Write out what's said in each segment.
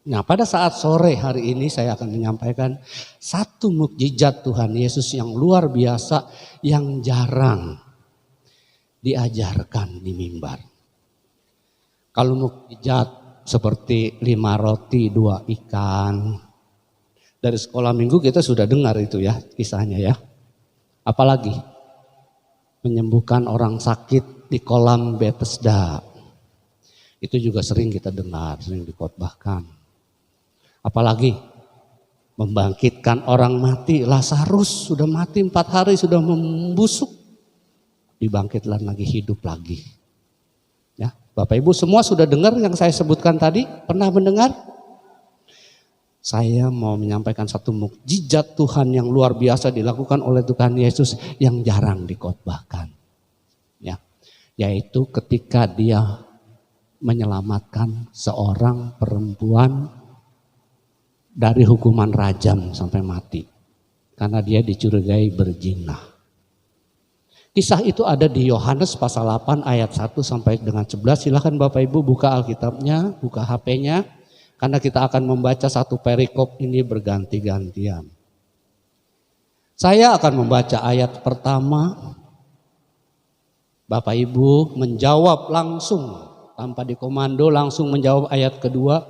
Nah, pada saat sore hari ini saya akan menyampaikan satu mukjizat Tuhan Yesus yang luar biasa yang jarang diajarkan di mimbar. Kalau mukjizat seperti 5 roti 2 ikan, dari sekolah minggu kita sudah dengar itu ya kisahnya ya. Apalagi menyembuhkan orang sakit di kolam Bethesda. Itu juga sering kita dengar, sering dikhotbahkan. Apalagi membangkitkan orang mati, Lazarus sudah mati 4 hari, sudah membusuk. Dibangkitkan lagi, hidup lagi. Ya, Bapak Ibu semua sudah dengar yang saya sebutkan tadi? Pernah mendengar? Saya mau menyampaikan satu mukjizat Tuhan yang luar biasa dilakukan oleh Tuhan Yesus yang jarang dikhotbahkan. Ya, yaitu ketika dia menyelamatkan seorang perempuan dari hukuman rajam sampai mati. Karena dia dicurigai berzina. Kisah itu ada di Yohanes pasal 8 ayat 1 sampai dengan 11. Silakan Bapak Ibu buka Alkitabnya, buka HP-nya. Karena kita akan membaca satu perikop ini berganti-gantian. Saya akan membaca ayat pertama. Bapak Ibu menjawab langsung. Tanpa dikomando langsung menjawab ayat kedua.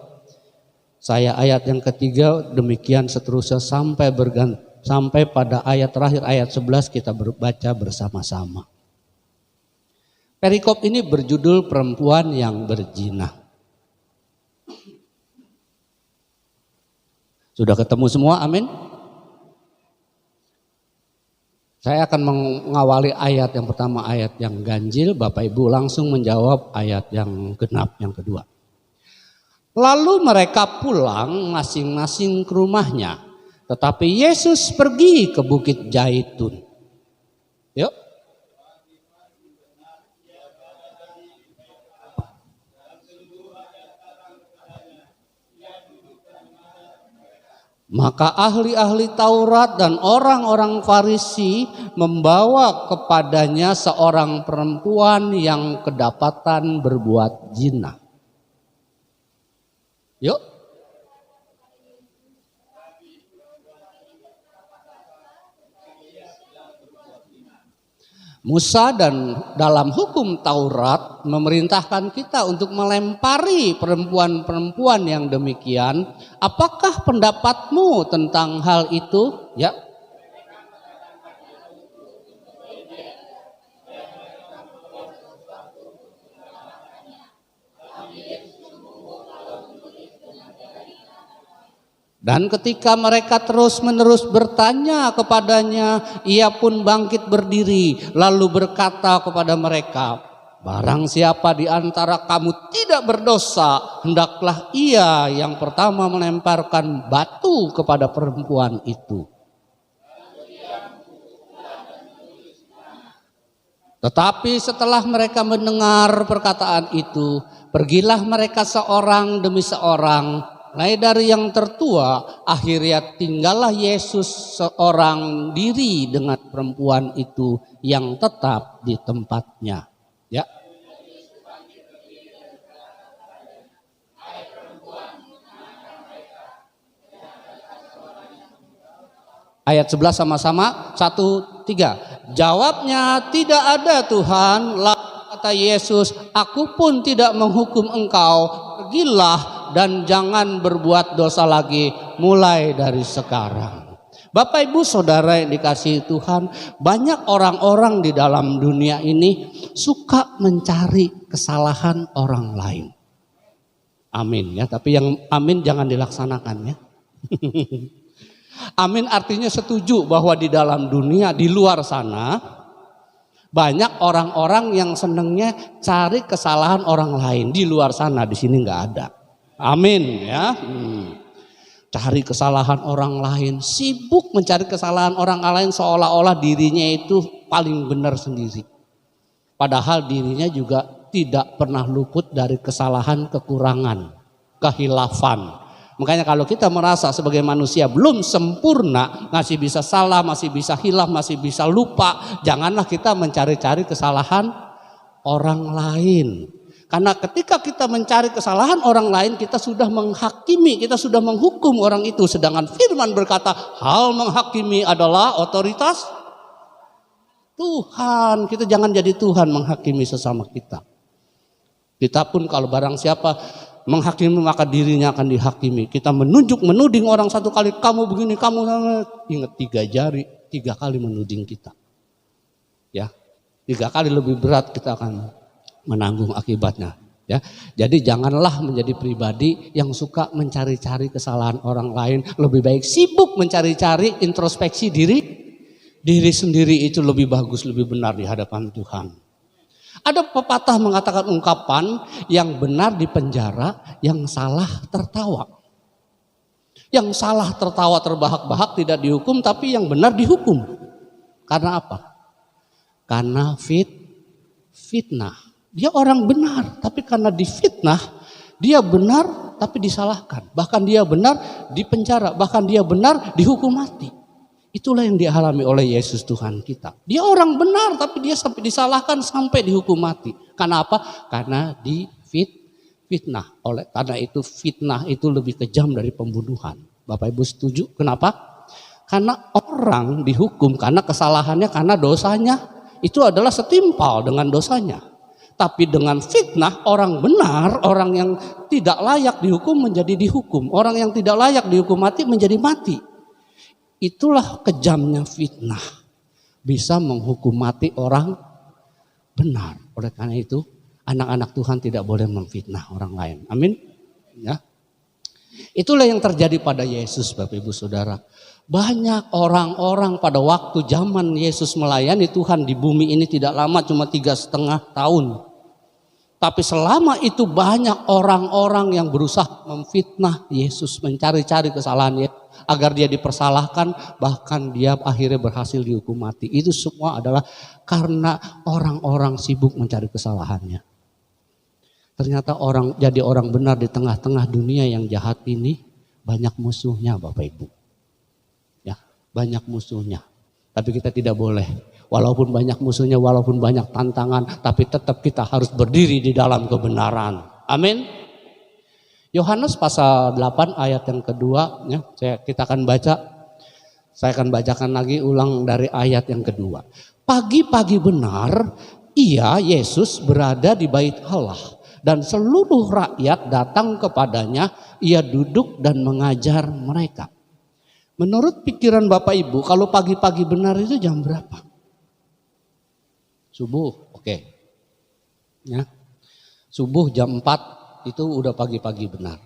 Saya ayat yang ketiga, demikian seterusnya sampai pada ayat terakhir ayat 11 kita baca bersama-sama. Perikop ini berjudul perempuan yang berzina. Sudah ketemu semua? Amin. Saya akan mengawali ayat yang pertama, ayat yang ganjil. Bapak Ibu langsung menjawab ayat yang genap, yang kedua. Lalu mereka pulang masing-masing ke rumahnya. Tetapi Yesus pergi ke Bukit Zaitun. Yuk. Maka ahli-ahli Taurat dan orang-orang Farisi membawa kepadanya seorang perempuan yang kedapatan berbuat zina. Yuk. Musa dan dalam hukum Taurat memerintahkan kita untuk melempari perempuan-perempuan yang demikian. Apakah pendapatmu tentang hal itu? Ya. Dan ketika mereka terus-menerus bertanya kepadanya, ia pun bangkit berdiri lalu berkata kepada mereka, barang siapa di antara kamu tidak berdosa, hendaklah ia yang pertama melemparkan batu kepada perempuan itu. Tetapi setelah mereka mendengar perkataan itu, pergilah mereka seorang demi seorang, mulai dari yang tertua, akhirnya tinggallah Yesus seorang diri dengan perempuan itu yang tetap di tempatnya. Ya. Ayat 11 sama-sama, 1, 3. Jawabnya, tidak ada Tuhan. Lalu kata Yesus, aku pun tidak menghukum engkau. Pergilah dan jangan berbuat dosa lagi mulai dari sekarang. Bapak Ibu Saudara yang dikasihi Tuhan, banyak orang-orang di dalam dunia ini suka mencari kesalahan orang lain. Amin ya, tapi yang amin jangan dilaksanakan ya. Amin artinya setuju bahwa di dalam dunia, di luar sana, banyak orang-orang yang senangnya cari kesalahan orang lain. Di luar sana, di sini nggak ada. Amin ya. Cari kesalahan orang lain, sibuk mencari kesalahan orang lain seolah-olah dirinya itu paling benar sendiri. Padahal dirinya juga tidak pernah luput dari kesalahan, kekurangan, kehilafan. Makanya kalau kita merasa sebagai manusia belum sempurna, masih bisa salah, masih bisa hilaf, masih bisa lupa, janganlah kita mencari-cari kesalahan orang lain. Karena ketika kita mencari kesalahan orang lain, kita sudah menghakimi, kita sudah menghukum orang itu. Sedangkan firman berkata, hal menghakimi adalah otoritas Tuhan. Kita jangan jadi Tuhan menghakimi sesama kita. Kita pun kalau barang siapa menghakimi maka dirinya akan dihakimi. Kita menuding orang satu kali, kamu begini, kamu ingat 3 jari, 3 kali menuding kita. Ya, 3 kali lebih berat kita akan menanggung akibatnya. Ya, jadi janganlah menjadi pribadi yang suka mencari-cari kesalahan orang lain. Lebih baik sibuk mencari-cari introspeksi diri sendiri, itu lebih bagus, lebih benar di hadapan Tuhan. Ada pepatah mengatakan ungkapan, yang benar di penjara, yang salah tertawa. Yang salah tertawa terbahak-bahak tidak dihukum, tapi yang benar dihukum. Karena apa? Karena fitnah. Dia orang benar, tapi karena difitnah, dia benar tapi disalahkan. Bahkan dia benar dipenjara, bahkan dia benar dihukum mati. Itulah yang dialami oleh Yesus Tuhan kita. Dia orang benar tapi dia sampai disalahkan, sampai dihukum mati. Karena apa? Karena difitnah. Karena itu fitnah itu lebih kejam dari pembunuhan. Bapak Ibu setuju? Kenapa? Karena orang dihukum karena kesalahannya, karena dosanya itu adalah setimpal dengan dosanya. Tapi dengan fitnah, orang benar, orang yang tidak layak dihukum menjadi dihukum. Orang yang tidak layak dihukum mati menjadi mati. Itulah kejamnya fitnah. Bisa menghukum mati orang benar. Oleh karena itu, anak-anak Tuhan tidak boleh memfitnah orang lain. Amin. Ya. Itulah yang terjadi pada Yesus, Bapak Ibu Saudara. Banyak orang-orang pada waktu zaman Yesus melayani Tuhan di bumi ini tidak lama, cuma 3,5 tahun. Tapi selama itu banyak orang-orang yang berusaha memfitnah Yesus, mencari-cari kesalahannya agar dia dipersalahkan, bahkan dia akhirnya berhasil dihukum mati. Itu semua adalah karena orang-orang sibuk mencari kesalahannya. Ternyata jadi orang benar di tengah-tengah dunia yang jahat ini banyak musuhnya, Bapak Ibu. Ya, banyak musuhnya. Tapi kita tidak boleh, walaupun banyak musuhnya, walaupun banyak tantangan, tapi tetap kita harus berdiri di dalam kebenaran. Amin. Yohanes pasal 8 ayat yang kedua, ya, kita akan baca. Saya akan bacakan lagi ulang dari ayat yang kedua. Pagi-pagi benar, Yesus berada di bait Allah. Dan seluruh rakyat datang kepadanya, ia duduk dan mengajar mereka. Menurut pikiran Bapak Ibu, kalau pagi-pagi benar itu jam berapa? Subuh, oke. Ya. Subuh jam 4 itu udah pagi-pagi benar.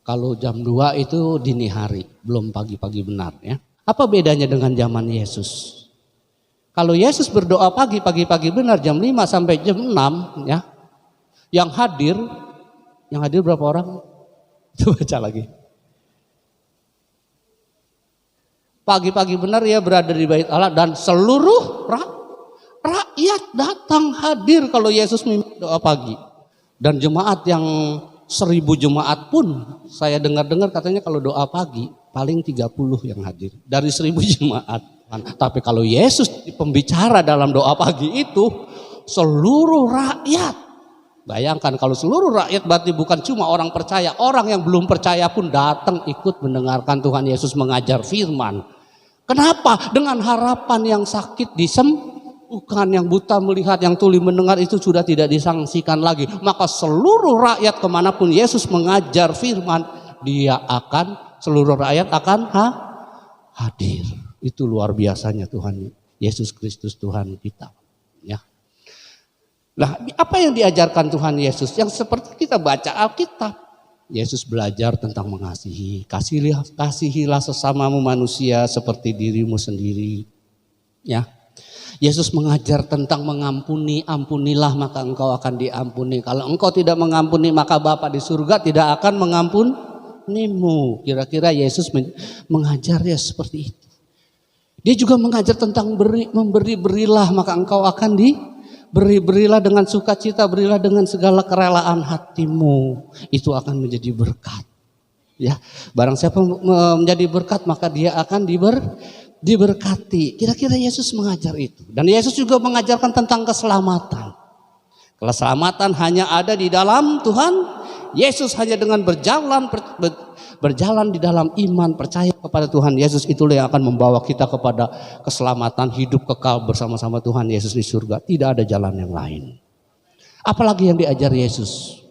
Kalau jam 2 itu dini hari, belum pagi-pagi benar. Ya. Apa bedanya dengan zaman Yesus? Kalau Yesus berdoa pagi-pagi benar jam 5 sampai jam 6, ya. Yang hadir berapa orang? Coba baca lagi. Pagi-pagi benar ia berada di bait Allah dan seluruh rakyat datang hadir kalau Yesus memimpin doa pagi. Dan jemaat yang 1000 jemaat pun saya dengar-dengar katanya kalau doa pagi paling 30 yang hadir dari 1000 jemaat. Tapi kalau Yesus pembicara dalam doa pagi itu seluruh rakyat. Bayangkan kalau seluruh rakyat berarti bukan cuma orang percaya, orang yang belum percaya pun datang ikut mendengarkan Tuhan Yesus mengajar firman. Kenapa? Dengan harapan yang sakit disembuhkan, yang buta melihat, yang tuli mendengar itu sudah tidak disangsikan lagi. Maka seluruh rakyat kemanapun Yesus mengajar firman, seluruh rakyat akan hadir. Itu luar biasanya Tuhan Yesus Kristus Tuhan kita. Ya. Nah, apa yang diajarkan Tuhan Yesus? Yang seperti kita baca Alkitab. Yesus belajar tentang mengasihi. Kasihilah sesamamu manusia seperti dirimu sendiri. Ya. Yesus mengajar tentang mengampuni. Ampunilah maka engkau akan diampuni. Kalau engkau tidak mengampuni maka Bapa di surga tidak akan mengampunimu. Kira-kira Yesus mengajarnya seperti itu. Dia juga mengajar tentang berilah maka engkau akan berilah dengan sukacita, berilah dengan segala kerelaan hatimu. Itu akan menjadi berkat. Ya, barang siapa menjadi berkat maka dia akan diberkati. Kira-kira Yesus mengajar itu. Dan Yesus juga mengajarkan tentang keselamatan. Keselamatan hanya ada di dalam Tuhan Yesus. Hanya dengan berjalan di dalam iman, percaya kepada Tuhan Yesus, itulah yang akan membawa kita kepada keselamatan, hidup kekal bersama-sama Tuhan Yesus di surga. Tidak ada jalan yang lain. Apalagi yang diajar Yesus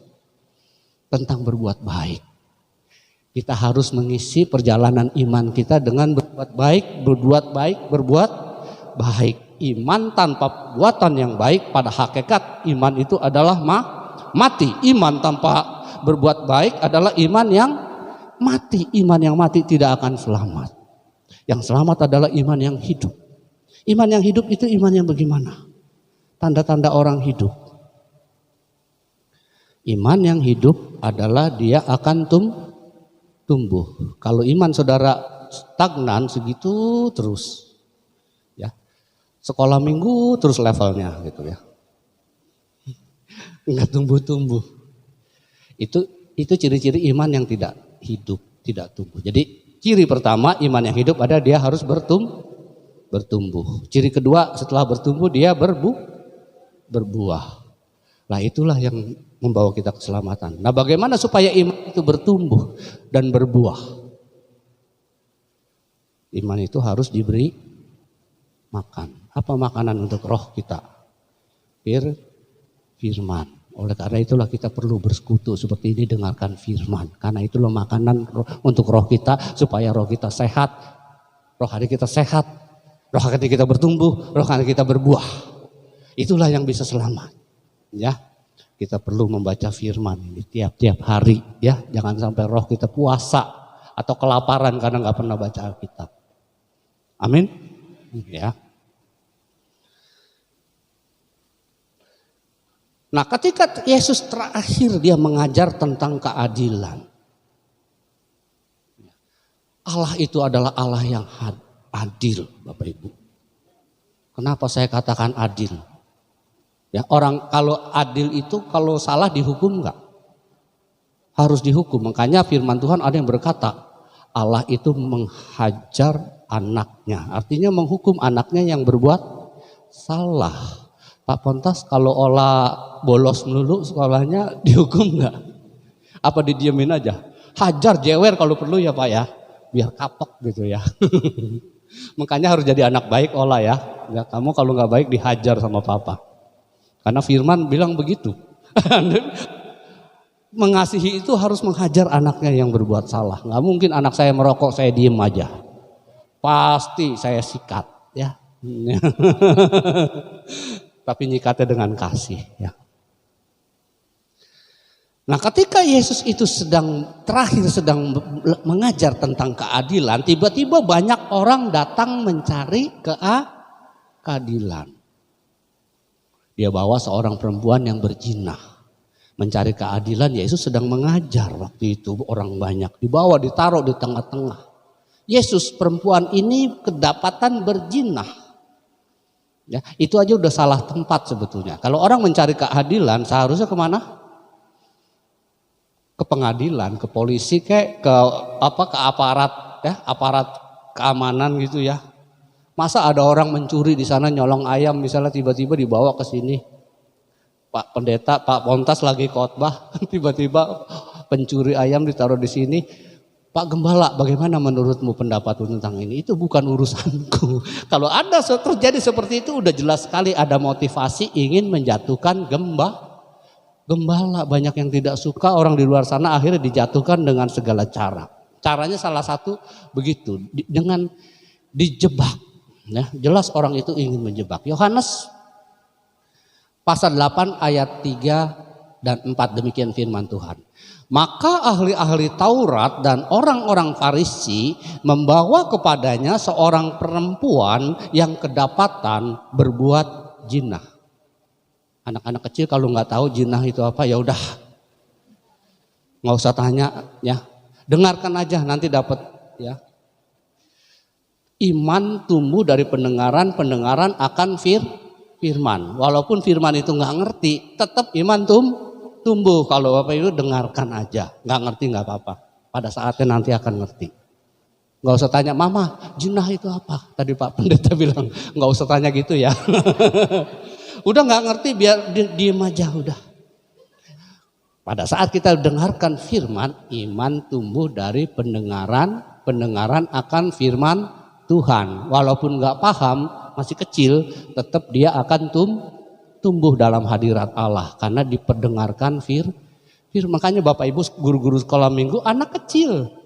tentang berbuat baik. Kita harus mengisi perjalanan iman kita dengan berbuat baik. Iman tanpa perbuatan yang baik, pada hakikat iman itu adalah mati. Iman tanpa berbuat baik adalah iman yang mati. Iman yang mati tidak akan selamat. Yang selamat adalah iman yang hidup. Iman yang hidup itu iman yang bagaimana? Tanda-tanda orang hidup. Iman yang hidup adalah dia akan tumbuh. Kalau iman saudara stagnan segitu terus, ya, sekolah minggu terus levelnya gitu ya, nggak tumbuh. Itu ciri-ciri iman yang tidak hidup, tidak tumbuh. Jadi ciri pertama iman yang hidup ada dia harus bertumbuh. Ciri kedua setelah bertumbuh dia berbuah. Nah itulah yang membawa kita keselamatan. Nah bagaimana supaya iman itu bertumbuh dan berbuah? Iman itu harus diberi makan. Apa makanan untuk roh kita? Firman. Oleh karena itulah kita perlu bersekutu seperti ini, dengarkan firman. Karena itulah makanan untuk roh kita, supaya roh kita sehat. Roh hati kita sehat. Roh hati kita bertumbuh, roh hati kita berbuah. Itulah yang bisa selamat. Ya. Kita perlu membaca firman ini tiap-tiap hari, ya. Jangan sampai roh kita puasa atau kelaparan karena nggak pernah baca Alkitab. Amin. Ya. Nah, ketika Yesus terakhir dia mengajar tentang keadilan. Allah itu adalah Allah yang adil, Bapak Ibu. Kenapa saya katakan adil? Ya, orang kalau adil itu kalau salah dihukum enggak? Harus dihukum. Makanya firman Tuhan ada yang berkata, Allah itu menghajar anaknya. Artinya menghukum anaknya yang berbuat salah. Pak Pontas kalau olah bolos melulu sekolahnya dihukum enggak? Apa didiemin aja? Hajar, jewer kalau perlu ya Pak ya. Biar kapok gitu ya. Makanya harus jadi anak baik olah ya. Ya kamu kalau enggak baik dihajar sama papa. Karena firman bilang begitu. Mengasihi itu harus menghajar anaknya yang berbuat salah. Nggak mungkin anak saya merokok saya diem aja. Pasti saya sikat ya. Tapi nyikatnya dengan kasih ya. Nah ketika Yesus itu terakhir sedang mengajar tentang keadilan, tiba-tiba banyak orang datang mencari keadilan. Dia bawa seorang perempuan yang berzina. Mencari keadilan, Yesus sedang mengajar waktu itu orang banyak. Dibawa, ditaruh di tengah-tengah. Yesus perempuan ini kedapatan berzina. Ya, itu aja udah salah tempat sebetulnya. Kalau orang mencari keadilan seharusnya kemana? Ke pengadilan, ke polisi, ke aparat ya, aparat keamanan gitu ya. Masa ada orang mencuri di sana nyolong ayam misalnya tiba-tiba dibawa ke sini. Pak Pendeta, Pak Pontas lagi khotbah, tiba-tiba pencuri ayam ditaruh di sini. Pak Gembala, bagaimana menurutmu pendapatmu tentang ini? Itu bukan urusanku. Kalau ada terjadi seperti itu udah jelas sekali ada motivasi ingin menjatuhkan gembala. Banyak yang tidak suka orang di luar sana akhirnya dijatuhkan dengan segala cara. Caranya salah satu begitu, dengan dijebak. Ya, jelas orang itu ingin menjebak. Yohanes pasal 8 ayat 3 dan 4 demikian firman Tuhan. Maka ahli-ahli Taurat dan orang-orang Farisi membawa kepadanya seorang perempuan yang kedapatan berbuat jinah. Anak-anak kecil kalau nggak tahu jinah itu apa ya udah nggak usah tanya ya. Dengarkan aja nanti dapat ya. Iman tumbuh dari pendengaran akan firman. Walaupun firman itu nggak ngerti, tetap iman tumbuh. Kalau Bapak Ibu dengarkan aja, nggak ngerti nggak apa-apa. Pada saatnya nanti akan ngerti. Nggak usah tanya, Mama, jinah itu apa? Tadi Pak Pendeta bilang, nggak usah tanya gitu ya. Udah nggak ngerti biar diem aja udah. Pada saat kita dengarkan firman, iman tumbuh dari pendengaran akan firman Tuhan. Walaupun nggak paham, masih kecil, tetap dia akan tumbuh dalam hadirat Allah karena diperdengarkan firman. Makanya Bapak Ibu guru-guru sekolah minggu anak kecil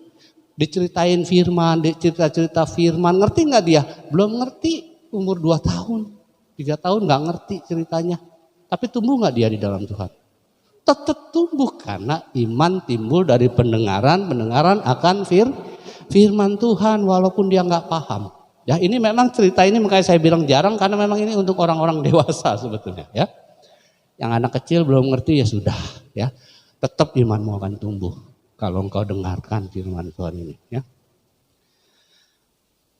diceritain firman, cerita firman, ngerti nggak dia? Belum ngerti, umur 2 tahun, 3 tahun nggak ngerti ceritanya. Tapi tumbuh nggak dia di dalam Tuhan? Tetap tumbuh karena iman timbul dari pendengaran akan firman Tuhan walaupun dia nggak paham. Ya ini memang cerita ini makanya saya bilang jarang karena memang ini untuk orang-orang dewasa sebetulnya ya. Yang anak kecil belum ngerti ya sudah ya. Tetap imanmu akan tumbuh kalau engkau dengarkan firman Tuhan ini ya.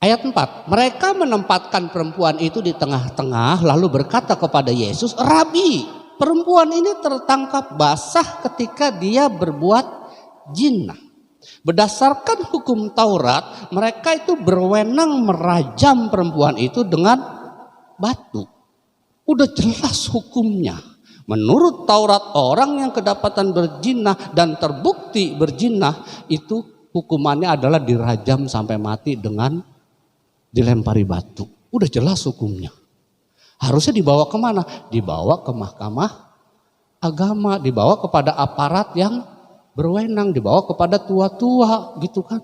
Ayat 4, mereka menempatkan perempuan itu di tengah-tengah lalu berkata kepada Yesus, Rabi, perempuan ini tertangkap basah ketika dia berbuat zina. Berdasarkan hukum Taurat, mereka itu berwenang merajam perempuan itu dengan batu. Udah jelas hukumnya. Menurut Taurat, orang yang kedapatan berzina dan terbukti berzina itu hukumannya adalah dirajam sampai mati dengan dilempari batu. Udah jelas hukumnya. Harusnya dibawa kemana? Dibawa ke mahkamah agama, dibawa kepada aparat yang berwenang, dibawa kepada tua-tua gitu kan.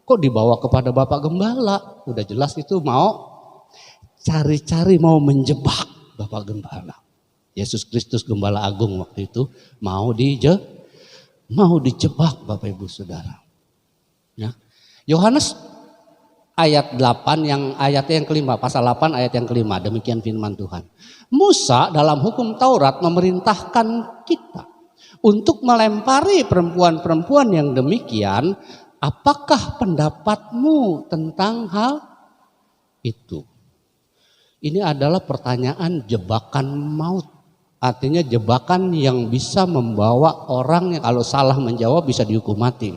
Kok dibawa kepada Bapak Gembala? Udah jelas itu mau cari-cari, mau menjebak Bapak Gembala. Yesus Kristus Gembala Agung waktu itu mau dijebak Bapak Ibu Saudara. Ya. Yohanes ayat 8 ayatnya yang kelima, pasal 8 ayat yang kelima, demikian firman Tuhan. Musa dalam hukum Taurat memerintahkan kita untuk melempari perempuan-perempuan yang demikian. Apakah pendapatmu tentang hal itu? Ini adalah pertanyaan jebakan maut. Artinya jebakan yang bisa membawa orang yang kalau salah menjawab bisa dihukum mati.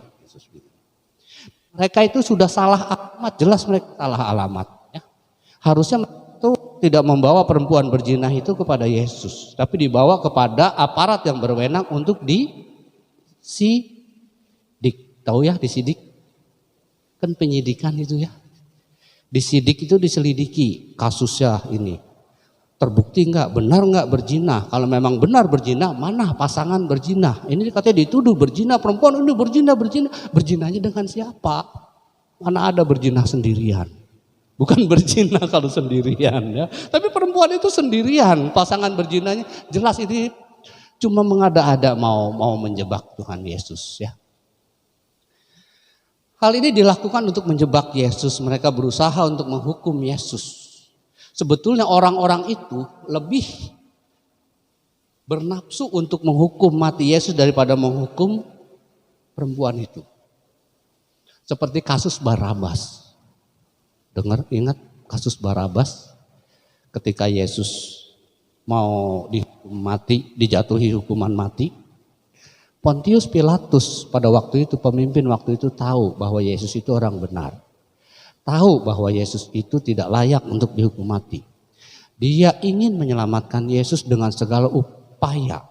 Mereka itu sudah salah alamat, jelas mereka salah alamat. Ya. Harusnya itu tidak membawa perempuan berzina itu kepada Yesus, tapi dibawa kepada aparat yang berwenang untuk disidik. Tahu ya disidik? Kan penyidikan itu ya. Disidik itu diselidiki kasusnya ini. Terbukti enggak, benar enggak berzina. Kalau memang benar berzina, mana pasangan berzina? Ini katanya dituduh berzina, perempuan ini berzina. Berzinanya dengan siapa? Mana ada berzina sendirian? Bukan berzina kalau sendirian ya. Tapi perempuan itu sendirian, pasangan berzinanya jelas ini cuma mengada-ada mau menjebak Tuhan Yesus ya. Hal ini dilakukan untuk menjebak Yesus, mereka berusaha untuk menghukum Yesus. Sebetulnya orang-orang itu lebih bernafsu untuk menghukum mati Yesus daripada menghukum perempuan itu. Seperti kasus Barabas. Ingat kasus Barabas ketika Yesus mau dihukum mati, dijatuhi hukuman mati. Pontius Pilatus pada waktu itu, pemimpin waktu itu tahu bahwa Yesus itu orang benar. Tahu bahwa Yesus itu tidak layak untuk dihukum mati. Dia ingin menyelamatkan Yesus dengan segala upaya.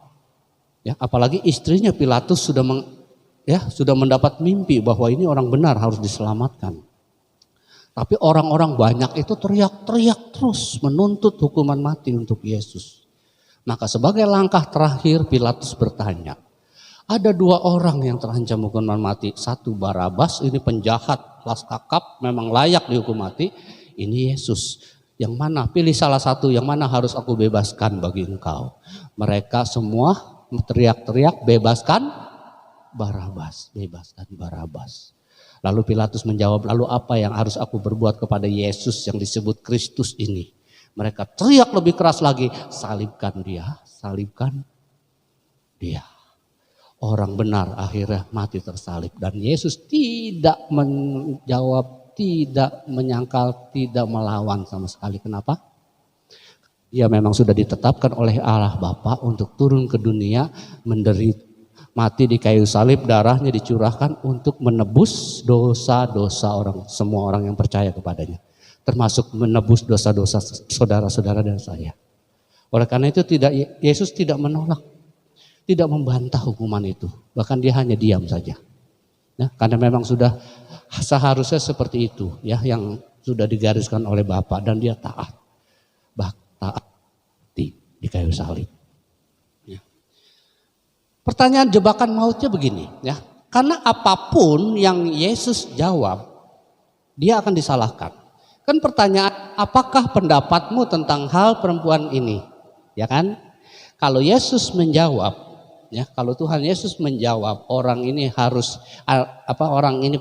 Ya, apalagi istrinya Pilatus sudah mendapat mimpi bahwa ini orang benar harus diselamatkan. Tapi orang-orang banyak itu teriak-teriak terus menuntut hukuman mati untuk Yesus. Maka sebagai langkah terakhir Pilatus bertanya, ada 2 orang yang terancam hukuman mati. Satu Barabas, ini penjahat kelas kakap, memang layak dihukum mati. Ini Yesus. Yang mana? Pilih salah satu, yang mana harus aku bebaskan bagi engkau. Mereka semua teriak-teriak, bebaskan Barabas, bebaskan Barabas. Lalu Pilatus menjawab, lalu apa yang harus aku berbuat kepada Yesus yang disebut Kristus ini? Mereka teriak lebih keras lagi, salibkan dia, salibkan dia. Orang benar akhirnya mati tersalib. Dan Yesus tidak menjawab, tidak menyangkal, tidak melawan sama sekali. Kenapa? Dia memang sudah ditetapkan oleh Allah Bapa untuk turun ke dunia, menderita, mati di kayu salib, darahnya dicurahkan untuk menebus dosa-dosa semua orang yang percaya kepadanya. Termasuk menebus dosa-dosa saudara-saudara dan saya. Oleh karena itu Yesus tidak menolak, tidak membantah hukuman itu. Bahkan dia hanya diam saja. Ya, karena memang sudah seharusnya seperti itu ya, yang sudah digariskan oleh Bapa, dan dia taat. Taat di kayu salib. Ya. Pertanyaan jebakan mautnya begini ya. Karena apapun yang Yesus jawab, dia akan disalahkan. Kan pertanyaan, apakah pendapatmu tentang hal perempuan ini? Ya kan? Kalau Yesus menjawab, ya, kalau Tuhan Yesus menjawab orang ini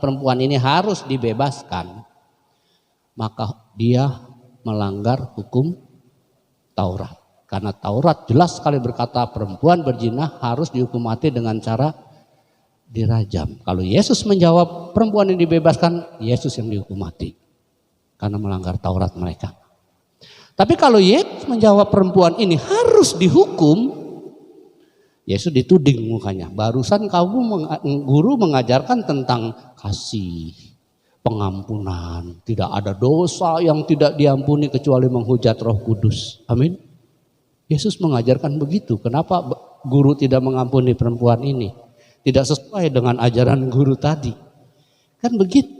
perempuan ini harus dibebaskan, maka dia melanggar hukum Taurat. Karena Taurat jelas sekali berkata perempuan berzina harus dihukum mati dengan cara dirajam. Kalau Yesus menjawab perempuan ini dibebaskan, Yesus yang dihukum mati karena melanggar Taurat mereka. Tapi kalau Yesus menjawab perempuan ini harus dihukum, Yesus dituding mukanya. Barusan kamu guru mengajarkan tentang kasih, pengampunan, tidak ada dosa yang tidak diampuni kecuali menghujat Roh Kudus. Amin. Yesus mengajarkan begitu. Kenapa guru tidak mengampuni perempuan ini? Tidak sesuai dengan ajaran guru tadi. Kan begitu.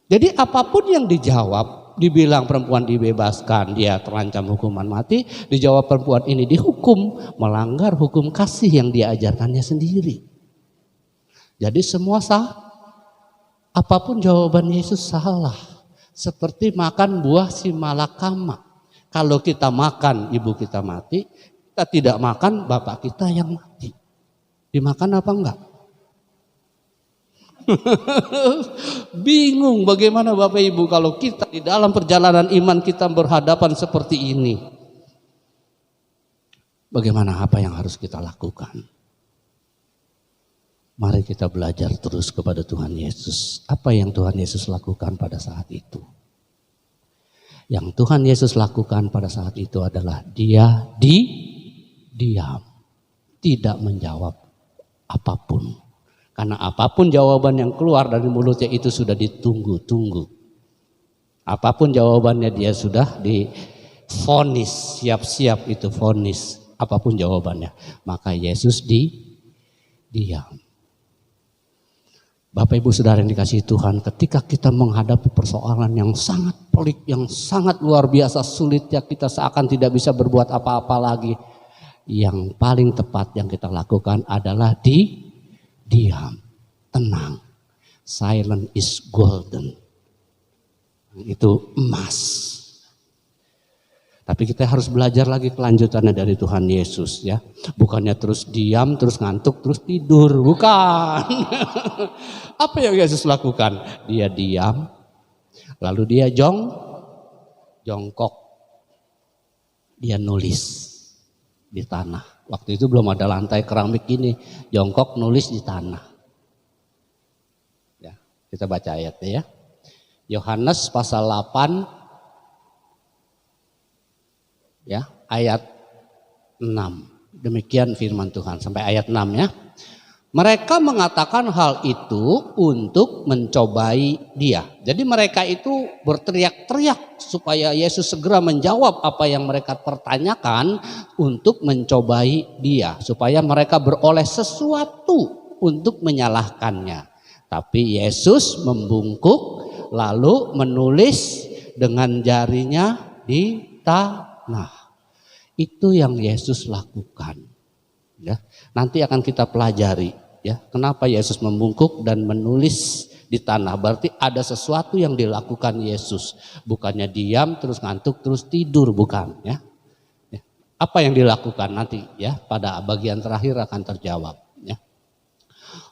Jadi apapun yang dijawab, dibilang perempuan dibebaskan, dia terancam hukuman mati, dijawab perempuan ini dihukum, melanggar hukum kasih yang diajarkannya sendiri. Jadi semua sah. Apapun jawaban Yesus salah. Seperti makan buah si malakama. Kalau kita makan ibu kita mati, kita tidak makan bapak kita yang mati. Dimakan apa enggak? Bingung bagaimana Bapak Ibu kalau kita di dalam perjalanan iman kita berhadapan seperti ini. Bagaimana, apa yang harus kita lakukan? Mari kita belajar terus kepada Tuhan Yesus. Apa yang Tuhan Yesus lakukan pada saat itu? Yang Tuhan Yesus lakukan pada saat itu adalah dia diam. Tidak menjawab apapun. Karena apapun jawaban yang keluar dari mulutnya itu sudah ditunggu-tunggu. Apapun jawabannya dia sudah divonis, siap-siap itu vonis. Apapun jawabannya. Maka Yesus diam. Bapak Ibu Saudara yang dikasihi Tuhan, ketika kita menghadapi persoalan yang sangat pelik, yang sangat luar biasa sulitnya, kita seakan tidak bisa berbuat apa-apa lagi. Yang paling tepat yang kita lakukan adalah diam, tenang. Silent is golden. Itu emas. Tapi kita harus belajar lagi kelanjutannya dari Tuhan Yesus ya. Bukannya terus diam, terus ngantuk, terus tidur. Bukan. Apa yang Yesus lakukan? Dia diam, lalu dia jongkok. Dia nulis di tanah. Waktu itu belum ada lantai keramik gini, jongkok nulis di tanah. Ya, kita baca ayatnya ya. Yohanes pasal 8 ya, ayat 6. Demikian firman Tuhan sampai ayat 6 ya. Mereka mengatakan hal itu untuk mencobai dia. Jadi mereka itu berteriak-teriak supaya Yesus segera menjawab apa yang mereka pertanyakan untuk mencobai dia. Supaya mereka beroleh sesuatu untuk menyalahkannya. Tapi Yesus membungkuk lalu menulis dengan jarinya di tanah. Itu yang Yesus lakukan. Ya, nanti akan kita pelajari ya, kenapa Yesus membungkuk dan menulis di tanah. Berarti ada sesuatu yang dilakukan Yesus, bukannya diam terus ngantuk terus tidur, bukan ya. Apa yang dilakukan nanti ya, pada bagian terakhir akan terjawab ya.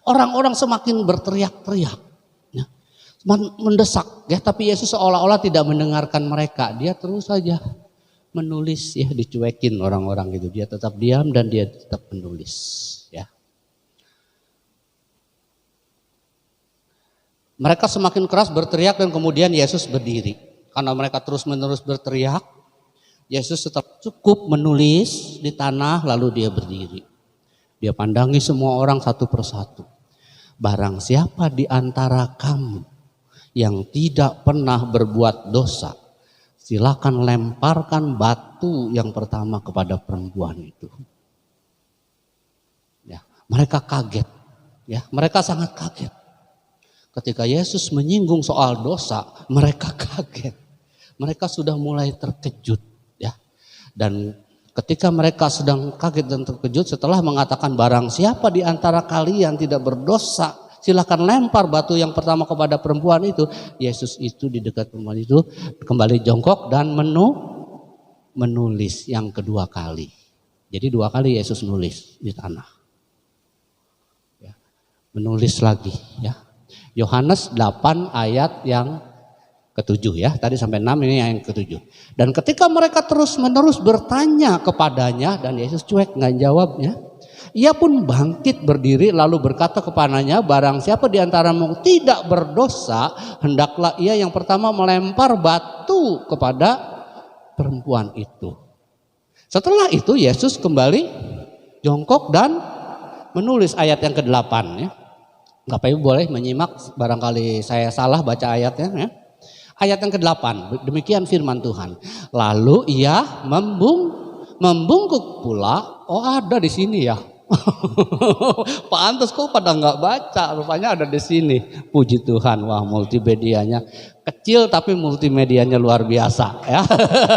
Orang-orang semakin berteriak-teriak ya, mendesak ya, tapi Yesus seolah-olah tidak mendengarkan mereka. Dia terus saja menulis ya, dicuekin orang-orang gitu. Dia tetap diam dan dia tetap menulis ya. Mereka semakin keras berteriak dan kemudian Yesus berdiri. Karena mereka terus-menerus berteriak, Yesus tetap cukup menulis di tanah lalu dia berdiri. Dia pandangi semua orang satu persatu. Barang siapa di antara kamu yang tidak pernah berbuat dosa, Silakan lemparkan batu yang pertama kepada perempuan itu. Ya, mereka kaget. Ya, mereka sangat kaget. Ketika Yesus menyinggung soal dosa, mereka kaget. Mereka sudah mulai terkejut, ya. Dan ketika mereka sedang kaget dan terkejut setelah mengatakan barang siapa di antara kalian tidak berdosa, silakan lempar batu yang pertama kepada perempuan itu. Yesus itu di dekat perempuan itu kembali jongkok dan menulis yang kedua kali. Jadi 2 kali Yesus nulis di tanah. Ya, menulis lagi, ya. Yohanes 8 ayat yang ke-7 ya. Tadi sampai 6, ini yang ke-7. Dan ketika mereka terus-menerus bertanya kepadanya dan Yesus cuek nggak jawabnya, ia pun bangkit berdiri lalu berkata kepadanya, barang siapa di antaramu tidak berdosa, hendaklah ia yang pertama melempar batu kepada perempuan itu. Setelah itu Yesus kembali jongkok dan menulis ayat yang ke-8 ya. Bapak Ibu boleh menyimak, barangkali saya salah baca ayatnya ya. Ayat yang ke-8, demikian firman Tuhan. Lalu ia membungkuk pula, oh ada di sini ya. Pantes kok pada nggak baca, rupanya ada di sini. Puji Tuhan, wah multimedianya kecil tapi multimedianya luar biasa ya.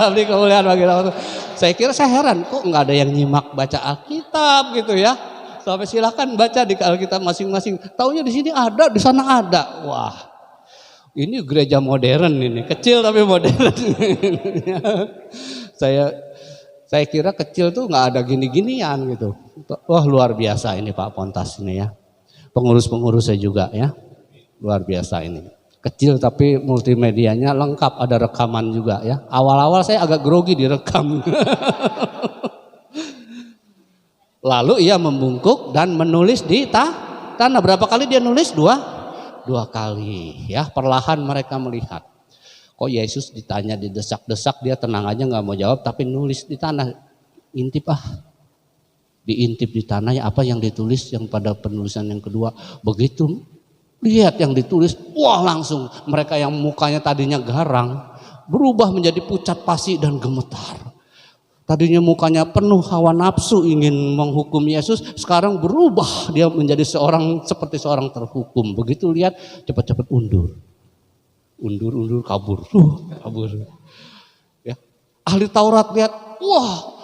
Beri kemuliaan bagi Allah. Saya kira saya heran kok nggak ada yang nyimak baca Alkitab gitu ya. Sampai silakan baca di Alkitab masing-masing. Taunya di sini ada, di sana ada. Wah, ini gereja modern ini, kecil tapi modern. Saya kira kecil tuh nggak ada gini-ginian gitu. Wah luar biasa ini Pak Pontas ini ya. Pengurus-pengurusnya juga ya. Luar biasa ini. Kecil tapi multimedianya lengkap, ada rekaman juga ya. Awal-awal saya agak grogi direkam. Lalu ia membungkuk dan menulis di tanah. Berapa kali dia nulis? Dua kali ya. Perlahan mereka melihat. Kok Yesus ditanya didesak-desak, dia tenang aja nggak mau jawab, tapi nulis di tanah. Intip diintip di tanah ya, apa yang ditulis yang pada penulisan yang kedua. Begitu lihat yang ditulis, wah langsung mereka yang mukanya tadinya garang berubah menjadi pucat pasi dan gemetar. Tadinya mukanya penuh hawa nafsu ingin menghukum Yesus, sekarang berubah dia menjadi seperti seorang terhukum. Begitu lihat cepat-cepat undur, kabur. Ya. Ahli Taurat lihat, wah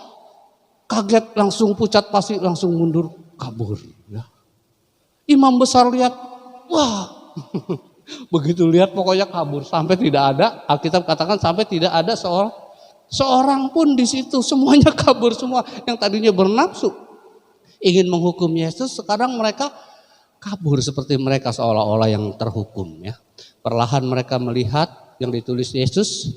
kaget langsung pucat pasi, langsung mundur kabur. Ya. Imam besar lihat, wah begitu lihat pokoknya kabur sampai tidak ada. Alkitab katakan sampai tidak ada seorang pun di situ, semuanya kabur semua. Yang tadinya bernafsu ingin menghukum Yesus, sekarang mereka kabur seperti mereka seolah-olah yang terhukum ya. Perlahan mereka melihat yang ditulis Yesus,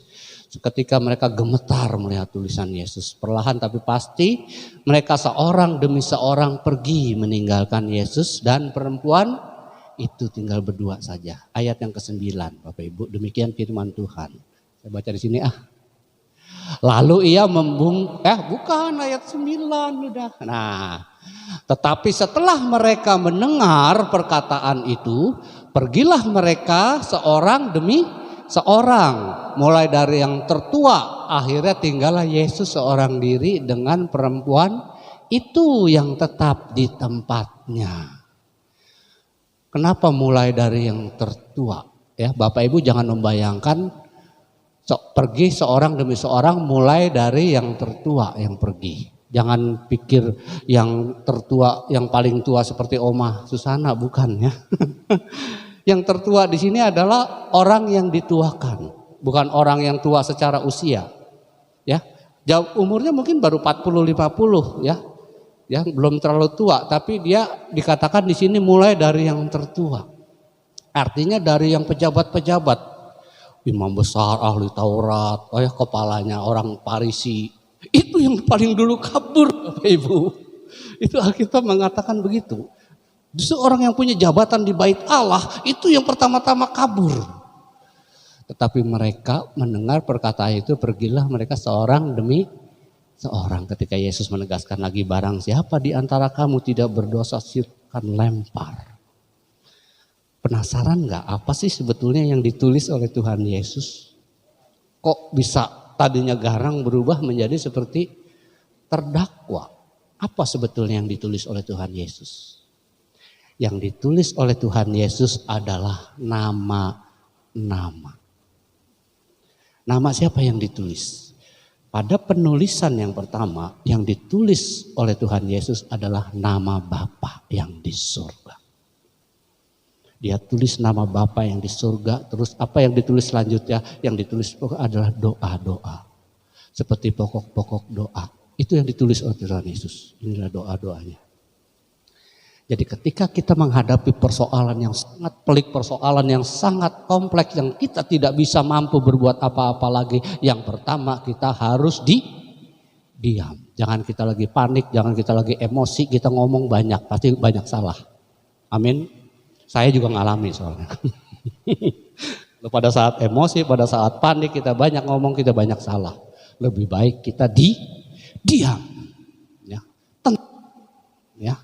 ketika mereka gemetar melihat tulisan Yesus. Perlahan tapi pasti mereka seorang demi seorang pergi meninggalkan Yesus dan perempuan itu tinggal berdua saja. Ayat yang ke-9 Bapak Ibu, demikian firman Tuhan. Saya baca di sini Lalu ia bukan ayat 9 udah. Nah, tetapi setelah mereka mendengar perkataan itu, pergilah mereka seorang demi seorang, mulai dari yang tertua, akhirnya tinggallah Yesus seorang diri dengan perempuan itu yang tetap di tempatnya. Kenapa mulai dari yang tertua? Ya, Bapak Ibu jangan membayangkan pergi seorang demi seorang, mulai dari yang tertua yang pergi. Jangan pikir yang tertua, yang paling tua seperti Oma Susana, bukan ya. Yang tertua di sini adalah orang yang dituakan, bukan orang yang tua secara usia. Ya, umurnya mungkin baru 40-50 ya. Ya, belum terlalu tua, tapi dia dikatakan di sini mulai dari yang tertua. Artinya dari yang pejabat-pejabat. Imam besar, ahli Taurat, kepalanya orang Farisi. Itu yang paling dulu kabur Bapak Ibu. Itu Alkitab mengatakan begitu. Justru orang yang punya jabatan di bait Allah itu yang pertama-tama kabur. Tetapi mereka mendengar perkataan itu, pergilah mereka seorang demi seorang. Ketika Yesus menegaskan lagi, barang siapa di antara kamu tidak berdosa, silakan lempar. Penasaran gak apa sih sebetulnya yang ditulis oleh Tuhan Yesus? Kok bisa tadinya garang berubah menjadi seperti terdakwa? Apa sebetulnya yang ditulis oleh Tuhan Yesus? Yang ditulis oleh Tuhan Yesus adalah nama-nama. Nama siapa yang ditulis? Pada penulisan yang pertama yang ditulis oleh Tuhan Yesus adalah nama Bapa yang di surga. Dia tulis nama Bapa yang di surga, terus apa yang ditulis selanjutnya? Yang ditulis adalah doa-doa. Seperti pokok-pokok doa. Itu yang ditulis oleh Tuhan Yesus. Inilah doa-doanya. Jadi ketika kita menghadapi persoalan yang sangat pelik, persoalan yang sangat kompleks, yang kita tidak bisa mampu berbuat apa-apa lagi. Yang pertama kita harus diam. Jangan kita lagi panik, jangan kita lagi emosi, kita ngomong banyak, pasti banyak salah. Amin. Saya juga ngalami soalnya. Pada saat emosi, pada saat panik, kita banyak ngomong, kita banyak salah. Lebih baik kita diam. Ya.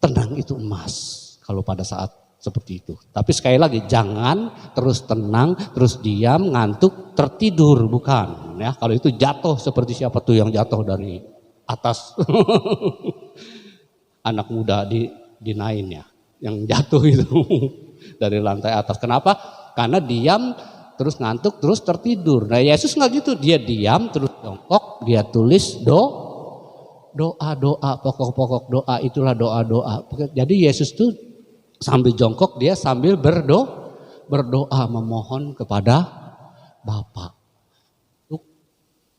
Tenang itu emas kalau pada saat seperti itu. Tapi sekali lagi jangan terus tenang, terus diam, ngantuk, tertidur, bukan. Ya, kalau itu jatuh seperti siapa tuh yang jatuh dari atas. Anak muda dinain ya, yang jatuh itu dari lantai atas. Kenapa? Karena diam, terus ngantuk, terus tertidur. Nah Yesus nggak gitu, dia diam, terus jongkok, dia tulis doa-doa, pokok-pokok doa, itulah doa-doa. Jadi Yesus tuh sambil jongkok, dia sambil berdoa memohon kepada Bapa untuk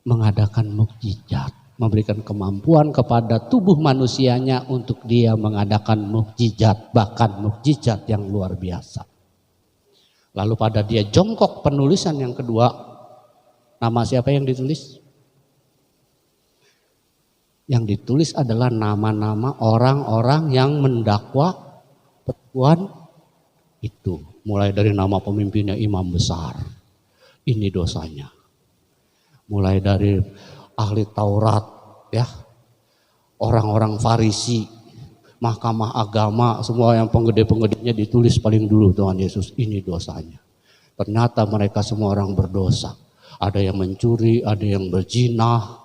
mengadakan mukjizat, memberikan kemampuan kepada tubuh manusianya untuk dia mengadakan mukjizat, bahkan mukjizat yang luar biasa. Lalu pada dia jongkok penulisan yang kedua, nama siapa yang ditulis? Yang ditulis adalah nama-nama orang-orang yang mendakwa perempuan itu. Mulai dari nama pemimpinnya imam besar, ini dosanya. Mulai dari ahli Taurat, ya, orang-orang Farisi, mahkamah agama, semua yang penggede-penggedenya ditulis paling dulu Tuhan Yesus, ini dosanya. Ternyata mereka semua orang berdosa. Ada yang mencuri, ada yang berzina,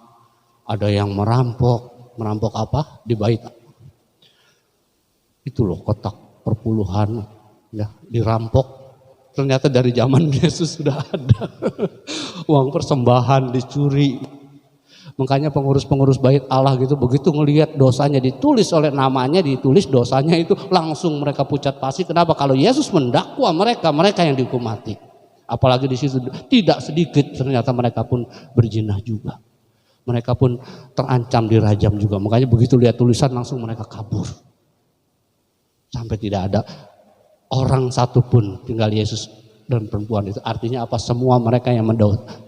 ada yang merampok apa? Di bait. Itu loh kotak perpuluhan ya, dirampok. Ternyata dari zaman Yesus sudah ada. Uang persembahan dicuri. Makanya pengurus-pengurus bait Allah gitu begitu ngelihat dosanya ditulis oleh namanya, ditulis dosanya itu langsung mereka pucat pasi. Kenapa? Kalau Yesus mendakwa mereka yang dihukum mati. Apalagi di situ tidak sedikit ternyata mereka pun berzina juga. Mereka pun terancam dirajam juga. Makanya begitu lihat tulisan langsung mereka kabur. Sampai tidak ada orang satupun tinggal Yesus dan perempuan itu. Artinya apa? Semua mereka yang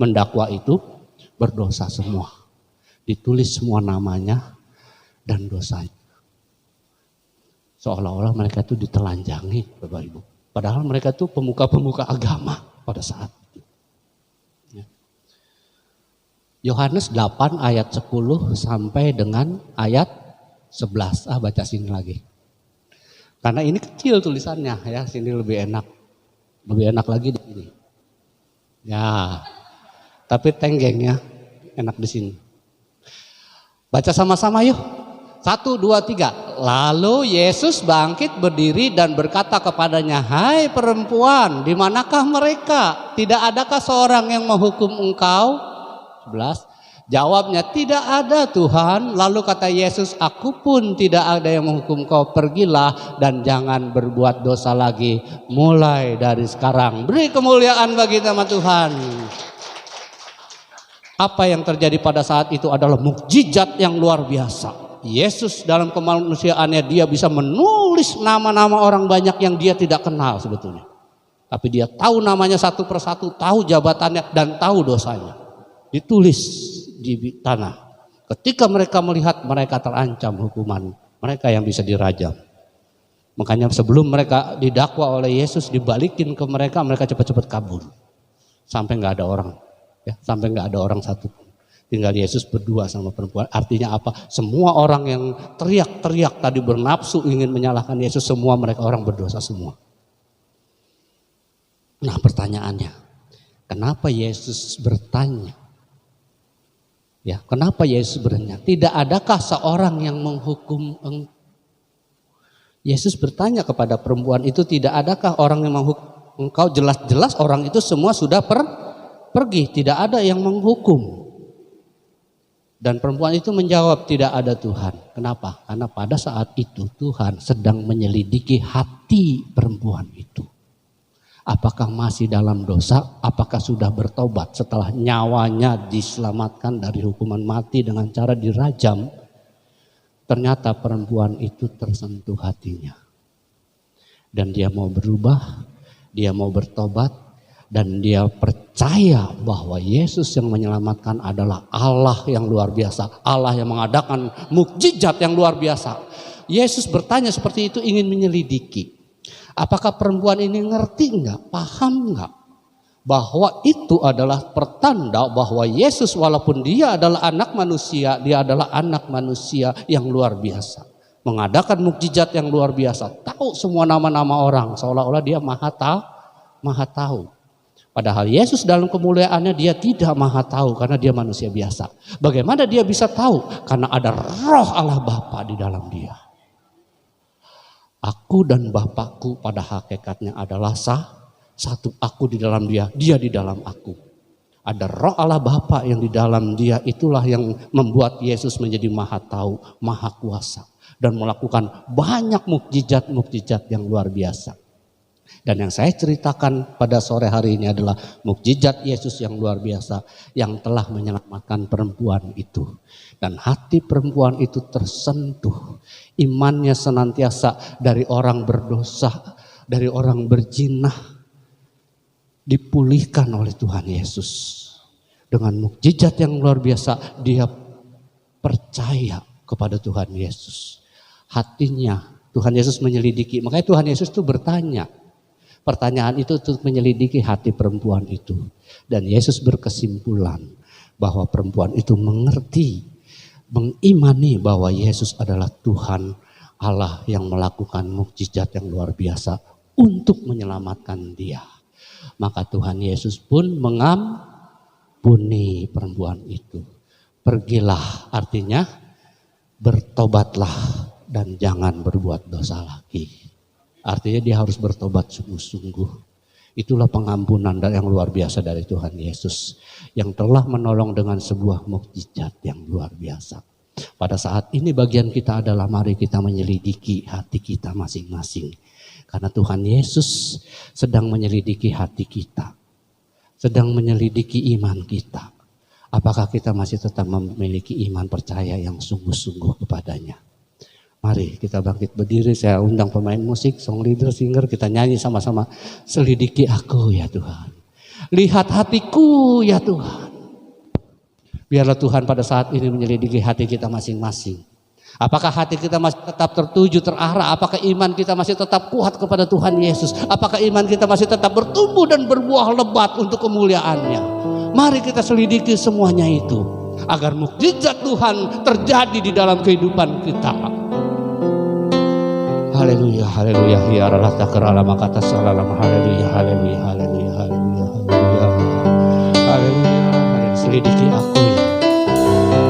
mendakwa itu berdosa semua. Ditulis semua namanya dan dosanya. Seolah-olah mereka itu ditelanjangi, Bapak Ibu. Padahal mereka itu pemuka-pemuka agama pada saat itu. Yohanes 8 ayat 10 sampai dengan ayat 11. Baca sini lagi. Karena ini kecil tulisannya ya, sini lebih enak. Lebih enak lagi di sini. Ya. Tapi tenggengnya enak di sini. Baca sama-sama yuk. 1, 2, 3. Lalu Yesus bangkit berdiri dan berkata kepadanya, "Hai perempuan, di manakah mereka? Tidak adakah seorang yang menghukum engkau?" 11. Jawabnya, "Tidak ada Tuhan." Lalu kata Yesus, "Aku pun tidak ada yang menghukum kau. Pergilah dan jangan berbuat dosa lagi mulai dari sekarang." Beri kemuliaan bagi nama Tuhan. Apa yang terjadi pada saat itu adalah mukjizat yang luar biasa. Yesus dalam kemanusiaannya dia bisa menulis nama-nama orang banyak yang dia tidak kenal sebetulnya. Tapi dia tahu namanya satu persatu, tahu jabatannya dan tahu dosanya. Ditulis di tanah. Ketika mereka melihat, mereka terancam hukuman. Mereka yang bisa dirajam. Makanya sebelum mereka didakwa oleh Yesus, dibalikin ke mereka, mereka cepat-cepat kabur. Sampai nggak ada orang. Ya, sampai nggak ada orang satu. Tinggal Yesus berdua sama perempuan. Artinya apa? Semua orang yang teriak-teriak tadi bernafsu ingin menyalahkan Yesus, semua mereka orang berdosa semua. Nah pertanyaannya, Kenapa Yesus bertanya? Ya, kenapa Yesus bertanya? Tidak adakah seorang yang menghukum engkau? Yesus bertanya kepada perempuan itu, tidak adakah orang yang menghukum engkau? Jelas-jelas orang itu semua sudah pergi, tidak ada yang menghukum. Dan perempuan itu menjawab, tidak ada Tuhan. Kenapa? Karena pada saat itu Tuhan sedang menyelidiki hati perempuan itu. Apakah masih dalam dosa? Apakah sudah bertobat setelah nyawanya diselamatkan dari hukuman mati dengan cara dirajam? Ternyata perempuan itu tersentuh hatinya. Dan dia mau berubah, dia mau bertobat, dan dia percaya bahwa Yesus yang menyelamatkan adalah Allah yang luar biasa. Allah yang mengadakan mukjizat yang luar biasa. Yesus bertanya seperti itu ingin menyelidiki. Apakah perempuan ini ngerti enggak, paham enggak? Bahwa itu adalah pertanda bahwa Yesus walaupun dia adalah anak manusia, dia adalah anak manusia yang luar biasa. Mengadakan mukjizat yang luar biasa. Tahu semua nama-nama orang, seolah-olah dia maha tahu. Padahal Yesus dalam kemuliaannya dia tidak maha tahu karena dia manusia biasa. Bagaimana dia bisa tahu? Karena ada roh Allah Bapa di dalam dia. Aku dan Bapakku pada hakikatnya adalah satu, aku di dalam dia, dia di dalam aku. Ada roh Allah Bapa yang di dalam dia, itulah yang membuat Yesus menjadi maha tahu, maha kuasa. Dan melakukan banyak mukjizat-mukjizat yang luar biasa. Dan yang saya ceritakan pada sore hari ini adalah mukjizat Yesus yang luar biasa yang telah menyelamatkan perempuan itu. Dan hati perempuan itu tersentuh. Imannya senantiasa dari orang berdosa, dari orang berzina, dipulihkan oleh Tuhan Yesus. Dengan mukjizat yang luar biasa dia percaya kepada Tuhan Yesus. Hatinya Tuhan Yesus menyelidiki. Makanya Tuhan Yesus itu bertanya. Pertanyaan itu untuk menyelidiki hati perempuan itu. Dan Yesus berkesimpulan bahwa perempuan itu mengerti, mengimani bahwa Yesus adalah Tuhan Allah yang melakukan mukjizat yang luar biasa untuk menyelamatkan dia. Maka Tuhan Yesus pun mengampuni perempuan itu. Pergilah, artinya bertobatlah dan jangan berbuat dosa lagi. Artinya dia harus bertobat sungguh-sungguh. Itulah pengampunan yang luar biasa dari Tuhan Yesus. Yang telah menolong dengan sebuah mukjizat yang luar biasa. Pada saat ini bagian kita adalah mari kita menyelidiki hati kita masing-masing. Karena Tuhan Yesus sedang menyelidiki hati kita. Sedang menyelidiki iman kita. Apakah kita masih tetap memiliki iman percaya yang sungguh-sungguh kepadanya. Mari kita bangkit berdiri, saya undang pemain musik, song leader, singer, kita nyanyi sama-sama. Selidiki aku ya Tuhan. Lihat hatiku ya Tuhan. Biarlah Tuhan pada saat ini menyelidiki hati kita masing-masing. Apakah hati kita masih tetap tertuju, terarah? Apakah iman kita masih tetap kuat kepada Tuhan Yesus? Apakah iman kita masih tetap bertumbuh dan berbuah lebat untuk kemuliaannya? Mari kita selidiki semuanya itu. Agar mukjizat Tuhan terjadi di dalam kehidupan kita. Haleluya, haleluya, ya Allah takra lama kata salam, haleluya, haleluya, haleluya, haleluya, haleluya, haleluya. Selidiki aku ya,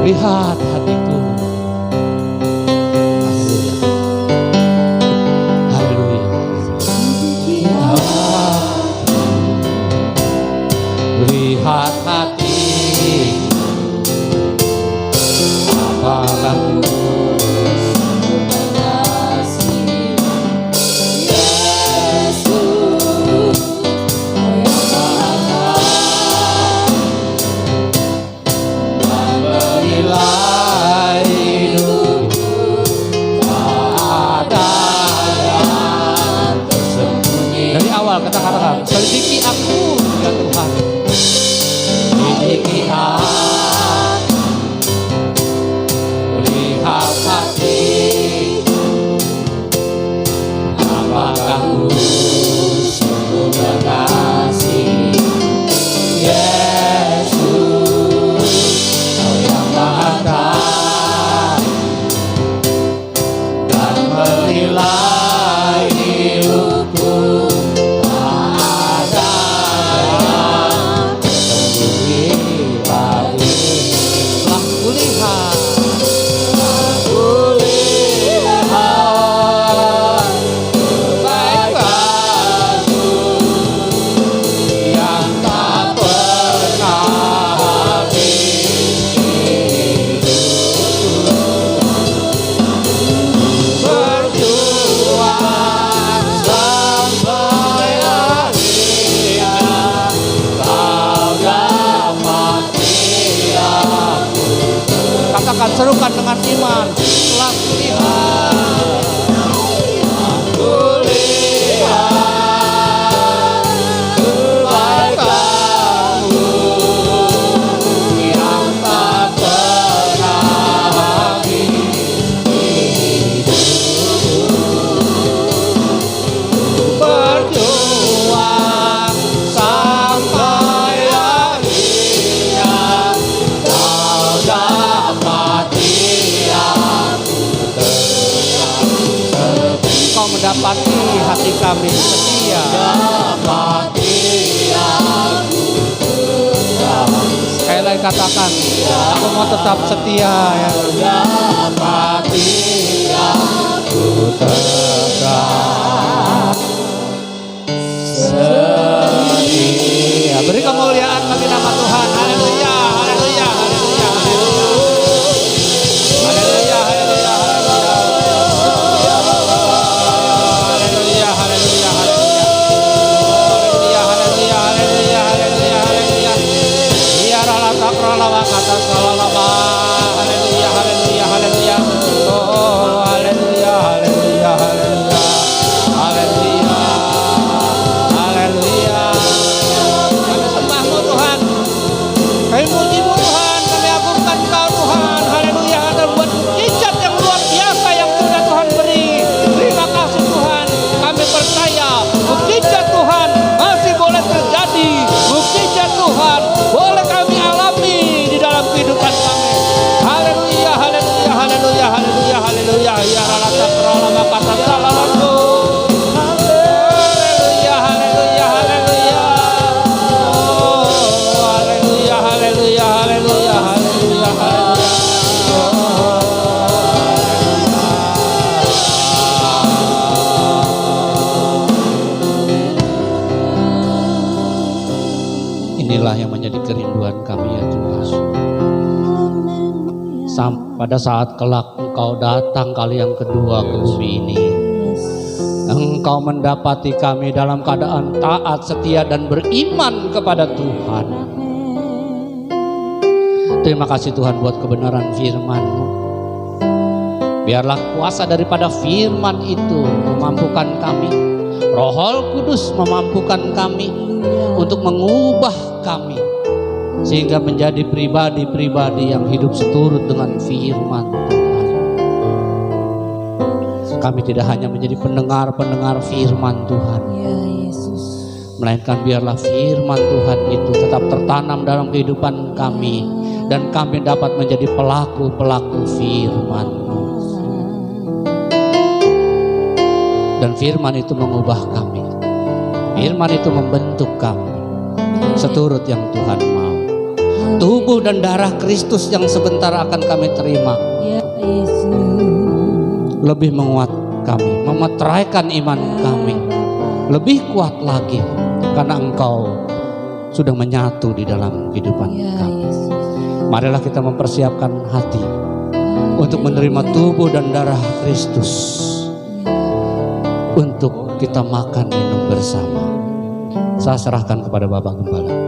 lihat hatiku, haleluya, haleluya. Lihat hati, apakah kata-kata selidiki aku ya Tuhan, selidiki aku, lihat hati, apakah ku sungguh berkasih Yesus, Kau yang Maha Tahu dan menilai hidupku. serukan dengan iman. Telah kulihat, kebaikan-Mu yang tak pernah habis. Berjuang sampai akhirnya Kau dapati aku tenang sepi. Kau mendapati hati kami setia. Dapati aku tenang. Sekali lagi katakan, aku mau tetap setia ya. Dapati aku tetap setia. Beri kemuliaan bagi nama Tuhan. Haleluya, haleluya, haleluya, haleluya. Haleluya, haleluya, haleluya. Haleluya, haleluya, haleluya. Haleluya, haleluya, haleluya, haleluya, haleluya. Biarlah takrala wakata salalama. Haleluya, haleluya, haleluya. Oh, haleluya, haleluya, haleluya. Haleluya. Haleluya. Kami sembah-Mu Tuhan. Kami puji-Mu Tuhan. Kami agungkan Engkau Tuhan. Haleluya. Ada buat mukjizat yang luar biasa yang sudah Tuhan beri. Terima kasih Tuhan. Kami percaya mukjizat Tuhan masih boleh terjadi. Mukjizat Tuhan boleh kami alami di dalam kehidupan kami. Haleluya, haleluya, haleluya, haleluya, haleluya. Ya rala takrala makata salalamu. Haleluya, haleluya, haleluya. Oh, haleluya, haleluya, haleluya, haleluya, haleluya. Inilah yang menjadi kerinduan kami ya Tuhan. Pada saat kelak Engkau datang kali yang kedua ke bumi ini, Engkau mendapati kami dalam keadaan taat, setia dan beriman kepada Tuhan. Terima kasih Tuhan buat kebenaran firman-Mu. Biarlah kuasa daripada firman itu memampukan kami. Roh Kudus memampukan kami untuk mengubah kami sehingga menjadi pribadi-pribadi yang hidup seturut dengan firman Tuhan. Kami tidak hanya menjadi pendengar-pendengar firman Tuhan, melainkan biarlah firman Tuhan itu tetap tertanam dalam kehidupan kami dan kami dapat menjadi pelaku-pelaku firman-Mu. Dan firman itu mengubah kami. Firman itu membentuk kami seturut yang Tuhan mau. Tubuh dan darah Kristus yang sebentar akan kami terima lebih menguat kami, memeteraikan iman kami lebih kuat lagi karena Engkau sudah menyatu di dalam kehidupan kami. Marilah kita mempersiapkan hati untuk menerima tubuh dan darah Kristus, untuk kita makan minum bersama. Saya serahkan kepada Bapak Gembala.